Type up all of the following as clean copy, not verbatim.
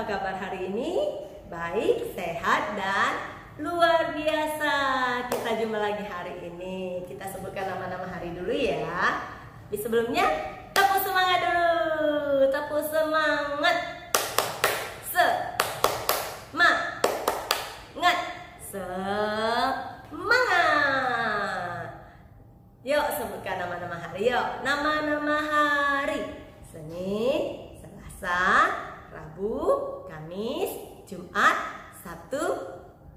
apa kabar hari ini? Baik, sehat, dan luar biasa. Kita jumpa lagi hari ini. Kita sebutkan nama-nama hari dulu ya. Di sebelumnya, tepuk semangat dulu. Tepuk semangat. Semangat. Yuk sebutkan nama-nama hari. Yuk, nama-nama hari: Senin, Selasa, Rabu, Kamis, Jumat, Sabtu,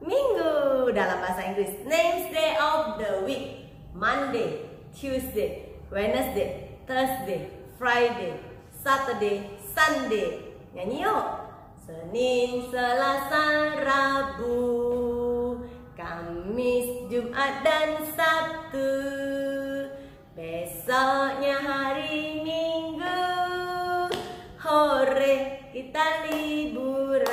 Minggu. Dalam bahasa Inggris, names day of the week: Monday, Tuesday, Wednesday, Thursday, Friday, Saturday, Sunday. Nyanyi yuk. Senin, Selasa, Rabu, Kamis, Jumat, dan Sabtu. Besoknya hari Minggu, hore kita liburan.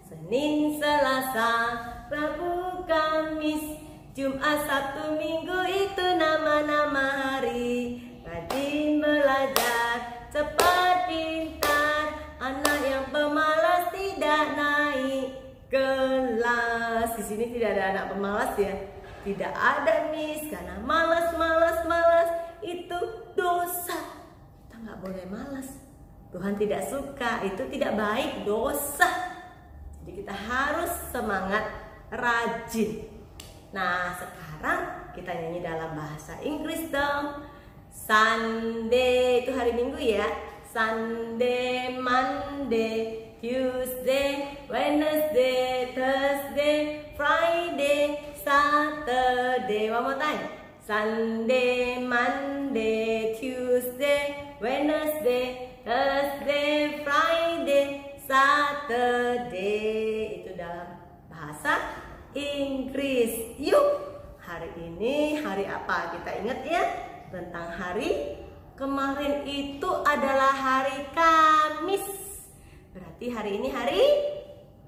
Senin, Selasa, Rabu, Kamis, Jumat, Sabtu, Minggu, itu nama-nama hari. Rajin belajar, cepat pintar, anak yang pemalas tidak naik kelas. Di sini tidak ada anak pemalas ya. Tidak ada Miss, karena malas itu dosa. Kita nggak boleh malas. Tuhan tidak suka, itu tidak baik, dosa. Jadi kita harus semangat, rajin. Nah, sekarang kita nyanyi dalam bahasa Inggris dong. Sunday itu hari Minggu ya. Sunday, Monday, Tuesday, Wednesday, Thursday, Friday, Saturday. One more time. Sunday, Monday, Tuesday, Wednesday, Thursday, Friday, Saturday. Itu dalam bahasa Inggris. Yuk, hari ini hari apa? Kita ingat ya tentang hari kemarin itu adalah hari Kamis. Berarti hari ini hari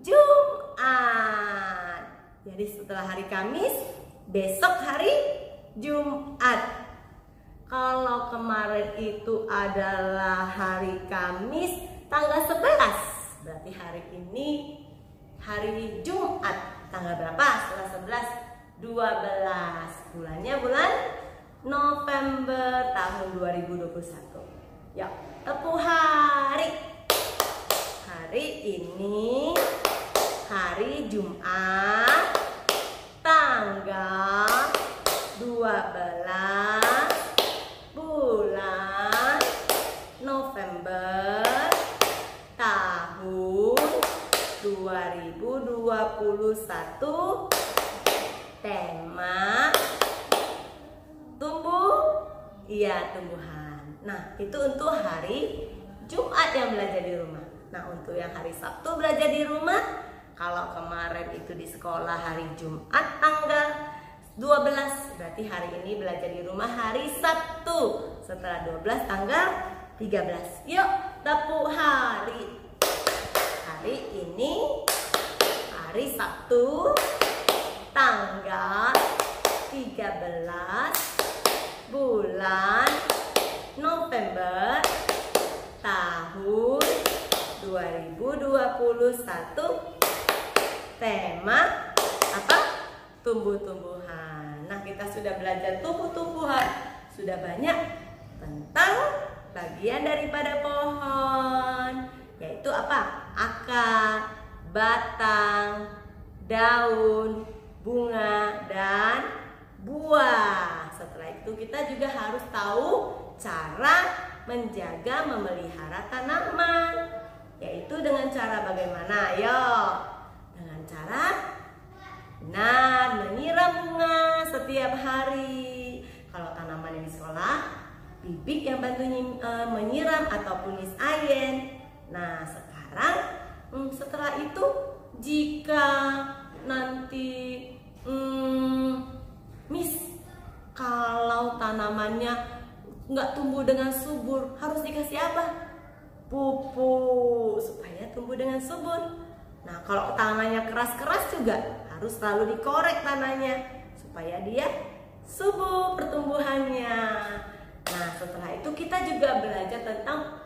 Jumat. Jadi setelah hari Kamis, besok hari Jumat. Kalau kemarin itu adalah hari Kamis tanggal 11, berarti hari ini hari Jumat. Tanggal berapa setelah 11? 12. Bulannya bulan November tahun 2021. Yuk, tepuk hari. Hari ini hari Jumat, tanggal 12 bulan November tahun 2021. Tema tumbuh, iya tumbuhan. Nah, itu untuk hari Jumat yang belajar di rumah. Nah, untuk yang hari Sabtu belajar di rumah, kalau kemarin itu di sekolah hari Jumat tanggal 12, berarti hari ini belajar di rumah hari Sabtu setelah 12 tanggal 13. Yuk, tepuk hari. Hari ini hari Sabtu tanggal 13 bulan November tahun 2021. Tema apa? Tumbuh-tumbuhan. Nah, kita sudah belajar tumbuh-tumbuhan. Sudah banyak tentang bagian daripada pohon, yaitu apa? Akar, batang, daun, bunga, dan buah. Setelah itu kita juga harus tahu cara menjaga, memelihara tanaman, yaitu dengan cara bagaimana? Ayo, dengan cara menyiram bunga setiap hari. Kalau tanaman yang di sekolah, bibik yang bantu menyiram ataupun Miss Ayen. Nah, sekarang setelah itu jika nanti Miss, kalau tanamannya nggak tumbuh dengan subur, harus dikasih apa? Pupuk supaya tumbuh dengan subur. Nah, kalau tanamannya keras-keras juga harus selalu dikorek tanahnya supaya dia subur pertumbuhannya. Nah, setelah itu kita juga belajar tentang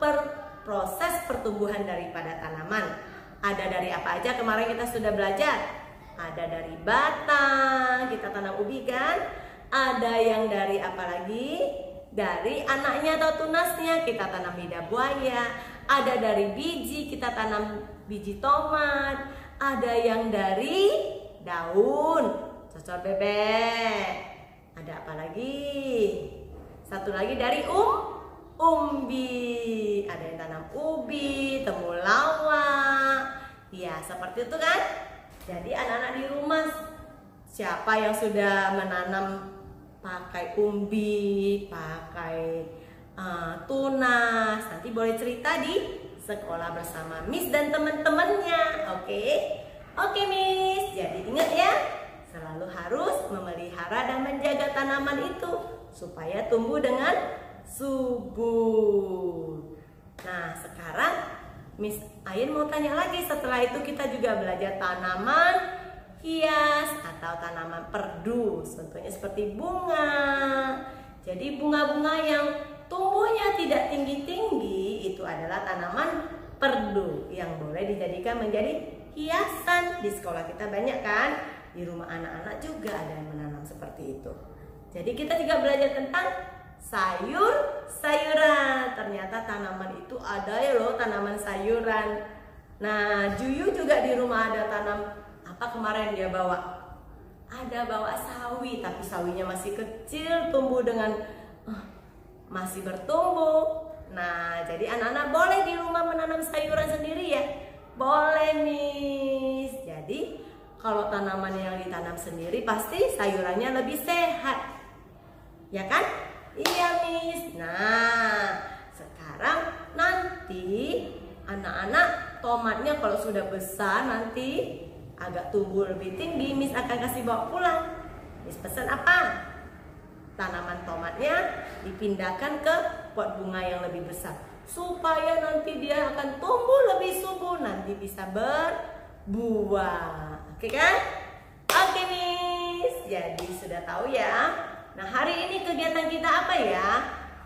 proses pertumbuhan daripada tanaman. Ada dari apa aja kemarin kita sudah belajar? Ada dari batang, kita tanam ubi kan? Ada yang dari apa lagi? Dari anaknya atau tunasnya kita tanam lidah buaya. Ada dari biji, kita tanam biji tomat. Ada yang dari daun, cocor bebek. Ada apa lagi? Satu lagi dari umbi. Ada yang tanam ubi, temulawak. Ya, seperti itu kan? Jadi anak-anak di rumah, siapa yang sudah menanam pakai umbi, pakai tunas, nanti boleh cerita di sekolah bersama Miss dan teman-temannya. Oke Miss. Jadi ingat ya, selalu harus memelihara dan menjaga tanaman itu supaya tumbuh dengan subur. Nah, sekarang Miss Ain mau tanya lagi. Setelah itu kita juga belajar tanaman hias atau tanaman perdu. Contohnya seperti bunga. Jadi bunga-bunga yang tumbuhnya tidak tinggi-tinggi itu adalah tanaman perdu yang boleh dijadikan menjadi hiasan. Di sekolah kita banyak kan? Di rumah anak-anak juga ada yang menanam seperti itu. Jadi kita juga belajar tentang sayuran. Ternyata tanaman itu ada ya loh, tanaman sayuran. Nah, Juyu juga di rumah ada tanam apa kemarin dia bawa? Ada bawa sawi, tapi sawinya masih kecil, tumbuh dengan masih bertumbuh. Nah, jadi anak-anak boleh di rumah menanam sayuran sendiri ya? Boleh, Miss. Jadi kalau tanaman yang ditanam sendiri pasti sayurannya lebih sehat. Ya kan? Iya, Miss. Nah, sekarang nanti anak-anak tomatnya kalau sudah besar nanti agak tumbuh lebih tinggi, Miss akan kasih bawa pulang. Miss pesan apa? Tanaman tomatnya dipindahkan ke pot bunga yang lebih besar supaya nanti dia akan tumbuh lebih subur, nanti bisa berbuah. Oke kan? Oke, Miss. Jadi sudah tahu ya. Nah, hari ini kegiatan kita apa ya?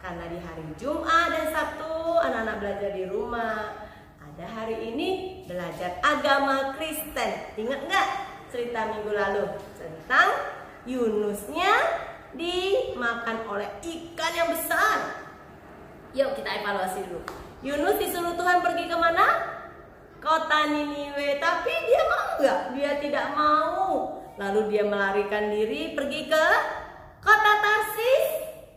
Karena di hari Jumat dan Sabtu anak-anak belajar di rumah. Ada hari ini belajar agama Kristen. Ingat nggak cerita minggu lalu tentang Yunusnya dimakan oleh ikan yang besar? Yuk kita evaluasi dulu. Yunus disuruh Tuhan pergi kemana? Kota Niniwe. Tapi dia mau nggak? Dia tidak mau. Lalu dia melarikan diri pergi ke kota Tarsis.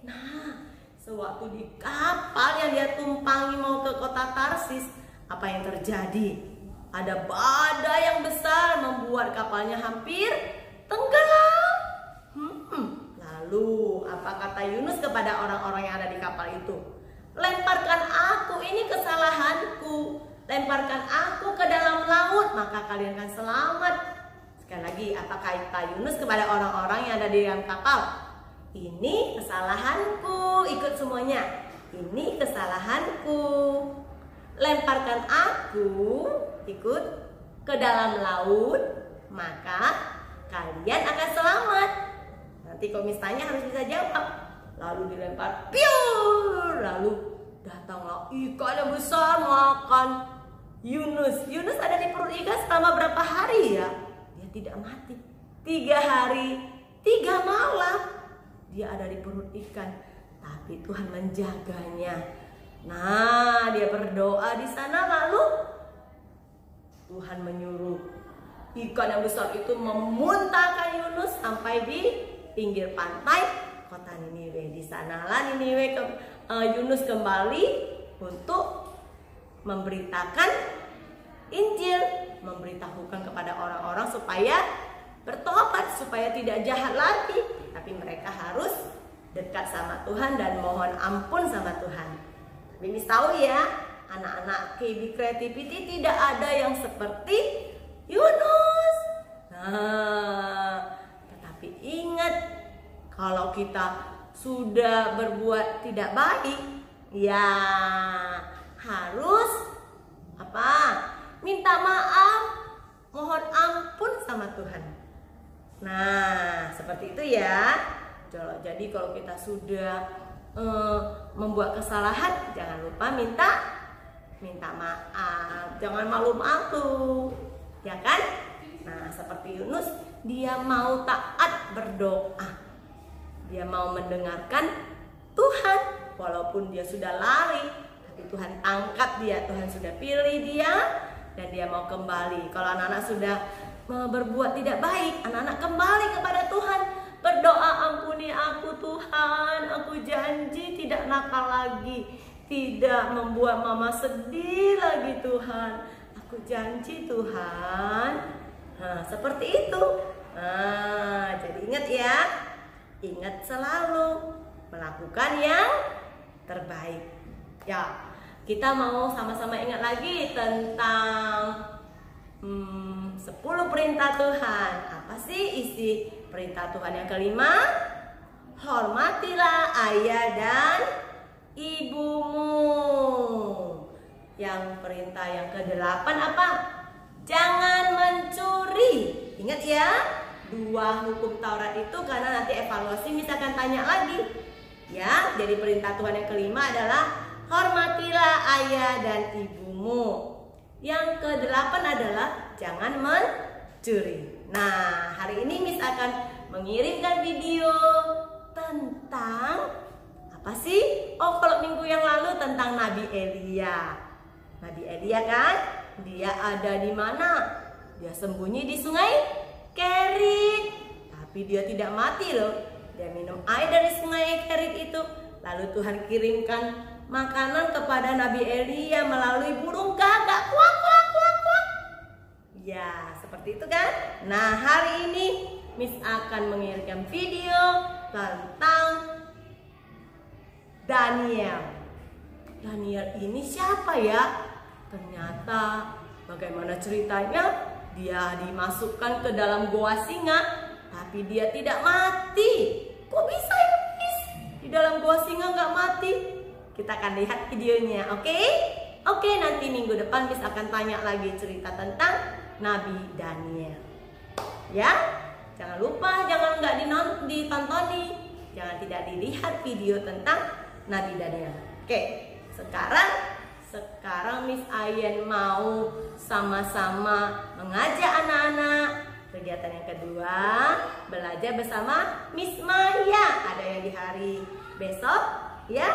Nah, sewaktu di kapal yang dia tumpangi mau ke kota Tarsis, apa yang terjadi? Ada badai yang besar membuat kapalnya hampir tenggelam. Lalu apa kata Yunus kepada orang-orang yang ada di kapal itu? Lemparkan aku, ini kesalahanku. Lemparkan aku ke dalam laut, maka kalian akan selamat. Sekali lagi, apa kata Yunus kepada orang-orang yang ada di dalam kapal? Ini kesalahanku, ikut semuanya. Ini kesalahanku. Lemparkan aku, ikut ke dalam laut, maka kalian akan selamat. Nanti kalau misalnya harus bisa jawab. Lalu dilempar, piur. Lalu datanglah ikan yang besar makan Yunus. Yunus ada di perut ikan selama berapa hari ya? Dia tidak mati. 3 hari, 3 malam dia ada di perut ikan. Tapi Tuhan menjaganya. Nah, dia berdoa di sana, lalu Tuhan menyuruh ikan yang besar itu memuntahkan Yunus sampai di pinggir pantai kota Niniwe. Di sanalah Yunus kembali untuk memberitakan Injil, memberitahukan kepada orang-orang supaya bertobat, supaya tidak jahat lagi, tapi mereka harus dekat sama Tuhan dan mohon ampun sama Tuhan. Miss tahu ya, anak-anak KB Creativity tidak ada yang seperti Yunus. Nah, tetapi ingat, kalau kita sudah berbuat tidak baik, ya harus apa? Minta maaf, mohon ampun sama Tuhan. Nah, seperti itu ya. Jadi kalau kita sudah membuat kesalahan, jangan lupa minta minta maaf, jangan malu-malu, ya kan? Nah, seperti Yunus, dia mau taat berdoa, dia mau mendengarkan Tuhan, walaupun dia sudah lari, tapi Tuhan angkat dia, Tuhan sudah pilih dia, dan dia mau kembali. Kalau anak-anak sudah berbuat tidak baik, anak-anak kembali kepada Tuhan, berdoa, ampuni aku Tuhan, aku janji tidak nakal lagi, tidak membuat mama sedih lagi Tuhan, aku janji Tuhan. Nah, seperti itu. Nah, jadi ingat ya, ingat selalu melakukan yang terbaik. Ya, kita mau sama-sama ingat lagi tentang 10 perintah Tuhan. Apa sih isi perintah Tuhan yang kelima? Hormatilah ayah dan ibumu. Yang perintah yang ke-8 apa? Jangan mencuri. Ingat ya, 2 hukum Taurat itu, karena nanti evaluasi misalkan tanya lagi. Ya, jadi perintah Tuhan yang kelima adalah hormatilah ayah dan ibumu. Yang ke-8 adalah jangan mencuri. Nah, hari ini Miss akan mengirimkan video tentang apa sih? Oh, kalau minggu yang lalu tentang Nabi Elia. Nabi Elia kan, dia ada di mana? Dia sembunyi di sungai Kerit. Tapi dia tidak mati loh. Dia minum air dari sungai Kerit itu. Lalu Tuhan kirimkan makanan kepada Nabi Elia melalui burung gagak. Kuak, kuak, kuak, kuak. Ya, seperti itu kan? Nah, hari ini Miss akan mengirimkan video tentang Daniel. Daniel ini siapa ya? Ternyata bagaimana ceritanya? Dia dimasukkan ke dalam goa singa, tapi dia tidak mati. Kok bisa ya, Miss? Di dalam goa singa nggak mati? Kita akan lihat videonya, oke? Oke, nanti minggu depan Miss akan tanya lagi cerita tentang Nabi Daniel. Ya, jangan lupa, jangan nggak ditontoni, jangan tidak dilihat video tentang Nabi Daniel. Oke, sekarang Miss Ayen mau sama-sama mengajak anak-anak. Kegiatan yang kedua, belajar bersama Miss Maya. Ada yang di hari besok, ya.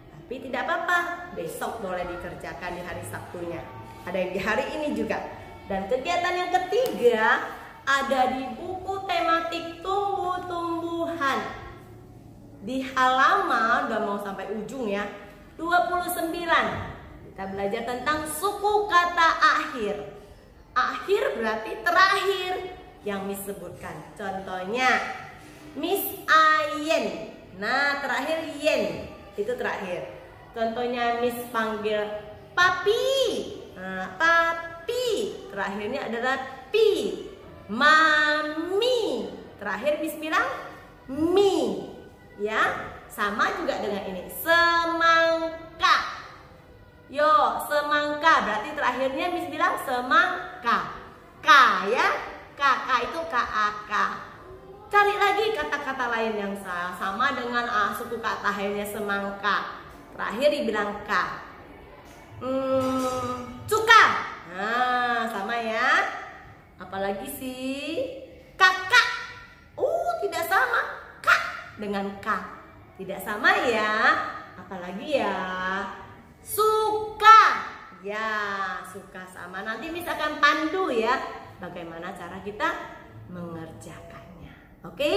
Tapi tidak apa-apa, besok boleh dikerjakan di hari Sabtunya. Ada yang di hari ini juga. Dan kegiatan yang ketiga ada di buku tematik tumbuh-tumbuhan. Di halaman, udah mau sampai ujung ya, 29. Kita belajar tentang suku kata akhir. Akhir berarti terakhir yang Miss sebutkan. Contohnya Miss Ayen. Nah, terakhir yen, itu terakhir. Contohnya Miss panggil papi. Nah, papi terakhirnya adalah pi. Mami terakhir Miss bilang mi. Ya, sama juga dengan ini. Semangka. Yo, semangka berarti terakhirnya Miss bilang semangka. K ya, kakak itu KAK. Cari lagi kata-kata lain yang sama dengan suku kata akhirnya semangka. Terakhir dibilang K. Cuka. Nah, sama ya. Apalagi sih? Kakak. Tidak sama. Kak dengan K. Tidak sama ya. Apalagi ya? Suka. Ya, suka sama. Nanti Miss akan pandu ya bagaimana cara kita mengerjakannya. Oke?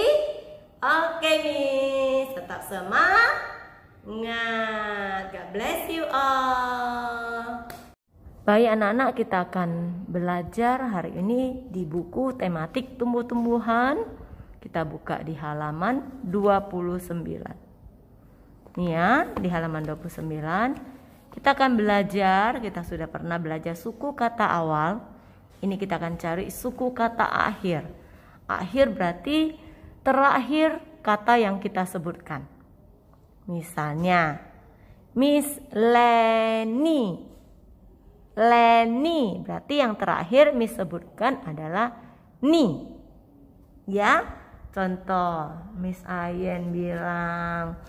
Oke, Miss. Tetap semangat. God bless you all. Baik anak-anak, kita akan belajar hari ini di buku tematik tumbuh-tumbuhan. Kita buka di halaman 29. Nih ya, di halaman 29. Kita akan belajar, kita sudah pernah belajar suku kata awal. Ini kita akan cari suku kata akhir. Akhir berarti terakhir kata yang kita sebutkan. Misalnya, Miss Leni. Leni berarti yang terakhir Miss sebutkan adalah ni. Ya, contoh Miss Ayen bilang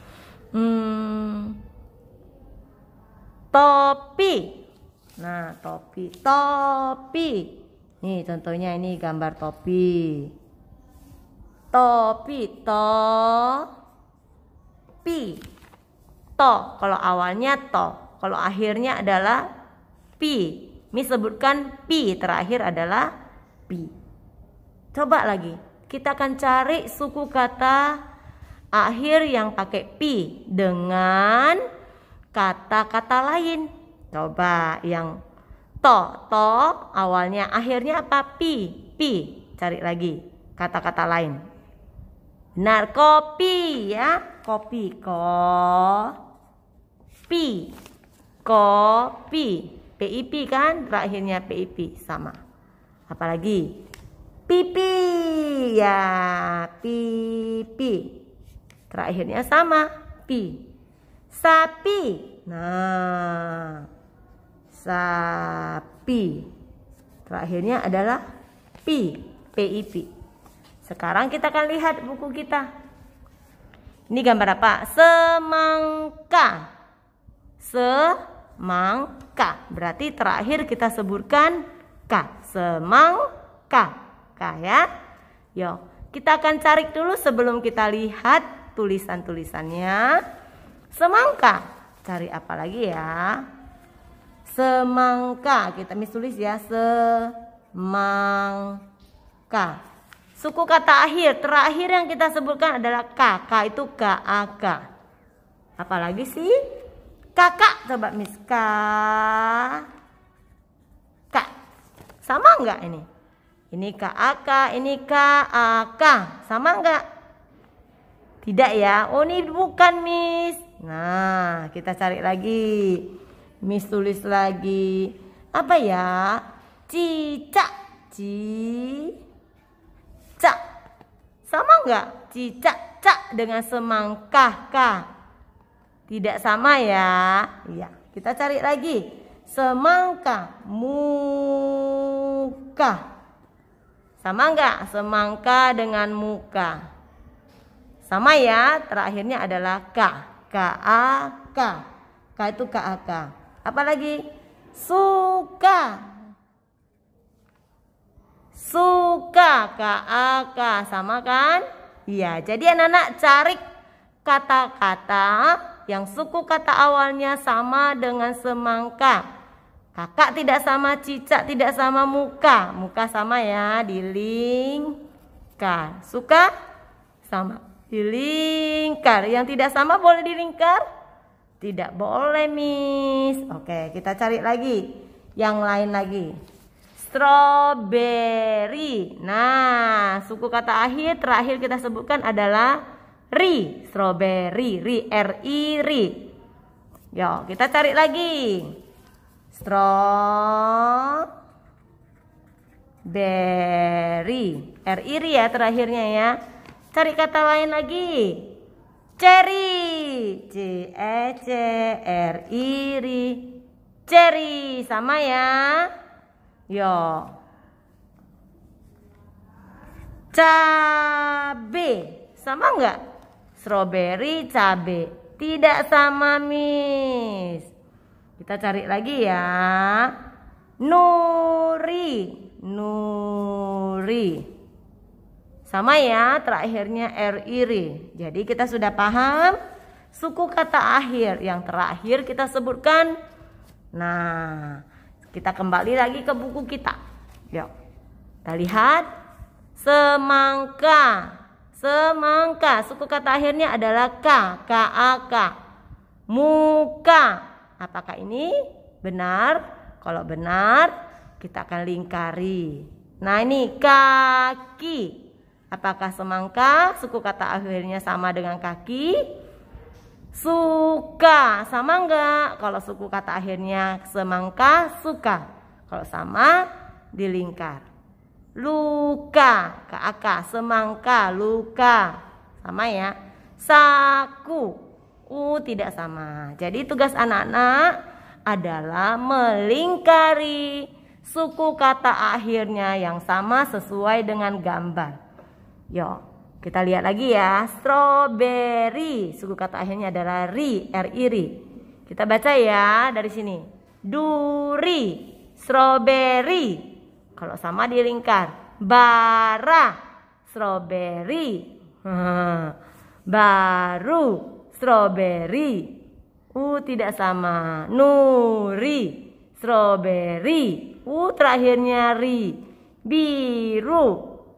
topi. Nah, topi, topi. Nih contohnya ini gambar topi. Topi, topi. To, kalau awalnya to, kalau akhirnya adalah pi. Mi sebutkan pi, terakhir adalah pi. Coba lagi, kita akan cari suku kata akhir yang pakai pi dengan kata-kata lain. Coba yang to awalnya akhirnya apa? Pi. Cari lagi kata-kata lain. Benar, kopi ya. Kopi, kopi. Kopi. PIP kan, terakhirnya PIP sama. Apalagi? Pipi ya, pipi. Terakhirnya sama, pi. Sapi. Nah, sapi. Terakhirnya adalah pi, PIP. Sekarang kita akan lihat buku kita. Ini gambar apa? Semangka. Semangka. Berarti terakhir kita sebutkan K. Semangka. K ya. Yuk, kita akan cari dulu sebelum kita lihat tulisan-tulisannya. Semangka. Cari apa lagi ya? Semangka. Kita tulis ya, semangka. Suku kata akhir terakhir yang kita sebutkan adalah K. K itu K-A-K. Apalagi sih? Kakak. Coba Miss. K. Sama enggak ini? Ini K-A-K, ini K-A-K. Sama enggak? Tidak ya? Oh, ini bukan Miss. Nah, kita cari lagi. Miss tulis lagi. Apa ya? Cicak. Cicak. Sama enggak? Cicak, cak dengan semangka, K. Tidak sama ya? Iya, kita cari lagi. Semangka, muka. Sama enggak? Semangka dengan muka. Sama ya? Terakhirnya adalah K. K-A-K. K itu K-A-K. Apalagi? Suka. Suka, K-A-K. Sama kan? Iya, jadi anak-anak cari kata-kata yang suku kata awalnya sama dengan semangka. Kakak tidak sama cicak, tidak sama muka. Muka sama ya, dilingkar. Suka sama, dilingkar. Yang tidak sama boleh dilingkar? Tidak boleh, Miss. Oke, kita cari lagi. Yang lain lagi. Strawberry. Nah, suku kata akhir terakhir kita sebutkan adalah ri. Strawberry, ri, R-I, ri. Yuk, kita cari lagi. Strawberry, R-I-R ya terakhirnya ya. Cari kata lain lagi. Cherry, C-E-C-R-I-R, cherry. Sama ya. Yo. Cabe. Sama enggak? Strawberry, cabe. Tidak sama, Miss. Kita cari lagi ya. Nuri. Sama ya, terakhirnya R-I-R. Jadi kita sudah paham suku kata akhir. Yang terakhir kita sebutkan. Nah, kita kembali lagi ke buku kita. Yuk, kita lihat. Semangka. Suku kata akhirnya adalah K. K-A-K. Muka. Apakah ini benar? Kalau benar, kita akan lingkari. Nah, ini kaki. Apakah semangka suku kata akhirnya sama dengan kaki? Suka. Sama enggak? Kalau suku kata akhirnya semangka, suka. Kalau sama, dilingkar. Luka. K-A-K. Semangka, luka. Sama ya. Saku. Tidak sama. Jadi tugas anak-anak adalah melingkari suku kata akhirnya yang sama sesuai dengan gambar. Yuk, kita lihat lagi ya. Strawberry, suku kata akhirnya adalah ri, R-I-R. Kita baca ya dari sini. Duri, strawberry. Kalau sama dilingkar. Bara, strawberry. Baru, strawberry. Tidak sama. Nuri, strawberry. Terakhirnya ri. Biru,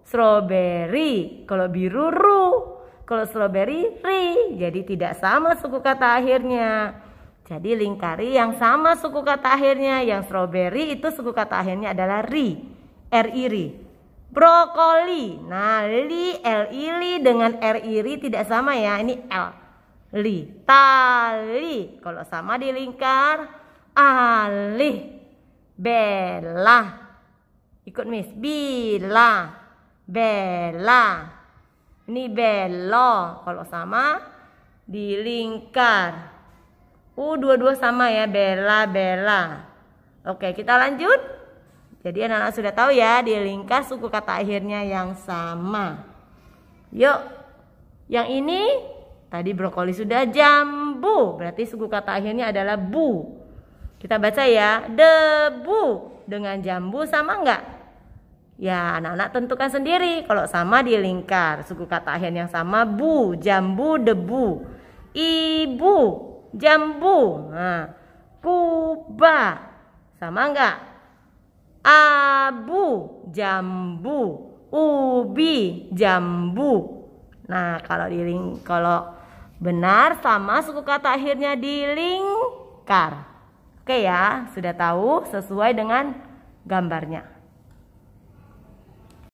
strawberry. Kalau biru ru. Kalau strawberry ri. Jadi tidak sama suku kata akhirnya. Jadi lingkari yang sama suku kata akhirnya. Yang strawberry itu suku kata akhirnya adalah ri. R-I-R-I. Brokoli. Nah, L-I-Li dengan R-I-R-I tidak sama ya. Ini L. Li. Tali. Kalau sama dilingkar. Alih. Bela. Ikut Miss. Bila. Bela. Ini belo. Kalau sama dilingkar. Dua-dua sama ya. Bela, bela. Oke, kita lanjut. Jadi anak-anak sudah tahu ya, dilingkar suku kata akhirnya yang sama. Yuk, yang ini tadi brokoli sudah. Jambu, berarti suku kata akhirnya adalah bu. Kita baca ya, debu dengan jambu sama enggak? Ya, anak-anak tentukan sendiri. Kalau sama dilingkar, suku kata akhir yang sama bu, jambu, debu. Ibu, jambu. Nah, kuba, sama enggak? Abu, jambu. Ubi, jambu. Nah, kalau benar sama suku kata akhirnya dilingkar. Oke ya, sudah tahu sesuai dengan gambarnya.